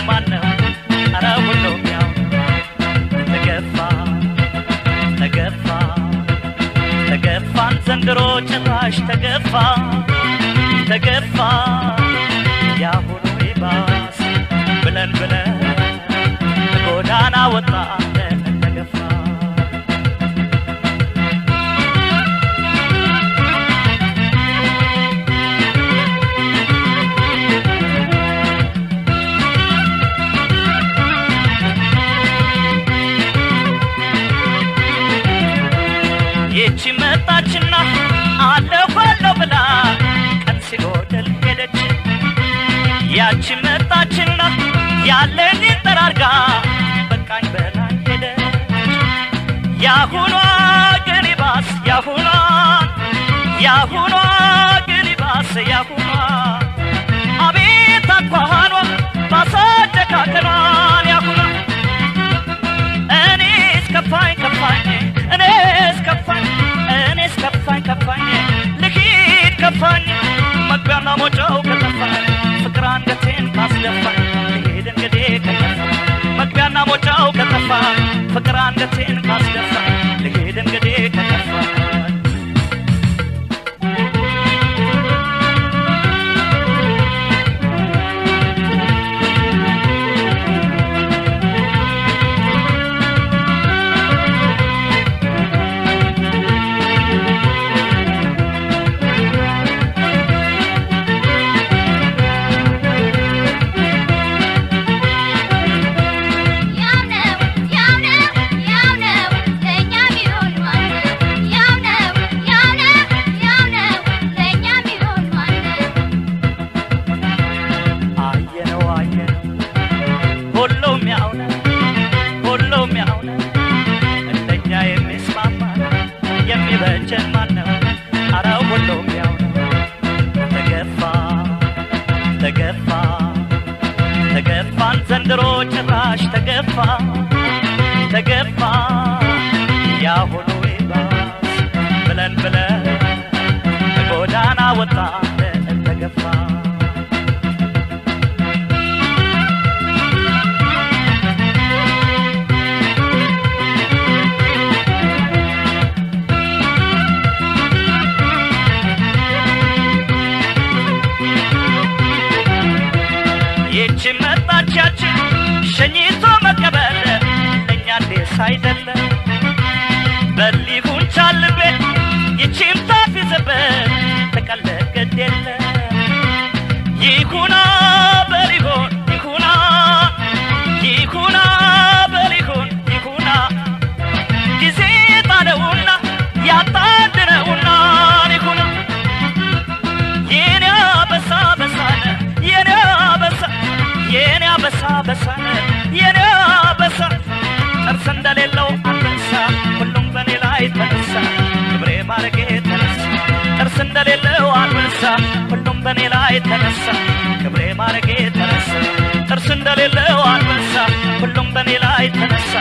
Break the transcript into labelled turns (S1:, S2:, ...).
S1: ማነው አረ ሁሉም ያው ተገፋ ተገፋ ተገፋን ዘንድሮ ጭራሽ ተገፋ ተገፋ ያሁኑ ይባስ ብለን ጎዳና ወጣን ተገፋ ይቺ መጣችና አለፈለው ብላ ቀን ሲጎደል ሄደች ያቺ መጣችና ያለኝ ተራርጋ በቃኝ በላ ሄደች ያሁኗ ግን ይባስ ያሁኗ ግን ይባስ ያሁኗ አቤት አኳኋኗ ባሰደካከኗ ያሁኗ እኔስ ከፋኝ ከፋኝ ልሂድ ከፋኝ መግቢያና ሞጫው ከተፋኝ ፍቅር አንገቴን ካስደፋኝ ልሂድ እንግዲህ ከከፋኝ መግቢያና ሞጫው ከተፋኝ ፍቅር አንገቴን ካስደፋኝ ልሂድ እንግዲህ ከከፋኝ የሚበጀን ማነው አረ ሁሉም ያው ተገፋ ተገፋ ተገፋን ዘንድሮ ጭራሽ ተገፋ ተገፋ ያሁኑ ይባስ ብለን ጎዳና ወጣን ተገፋ ይቺ መጣቻችን ሸኝቶ መቀበል ለኛ ደስ አይደለም በሊሁን ቻልቤ ይቺም ታፊዘበት ተቀለቀት የለ ይኩና በሊሆን ይኩና በሊሆን ይኩና ጊዜ ጣለውና ያጣድረውና ይኩና የኔ አበሳ በሳነ የኔ አበሳ ጥርስ እንደሌለው አንበሳ ሁሉም በኔ ላይ ተነሳ ክብሬ ማረጌ ተነሳ ጥርስ እንደሌለው አንበሳ ሁሉም በኔ ላይ ተነሳ ክብሬ ማረጌ ተነሳ ጥርስ እንደሌለው አንበሳ ሁሉም በኔ ላይ ተነሳ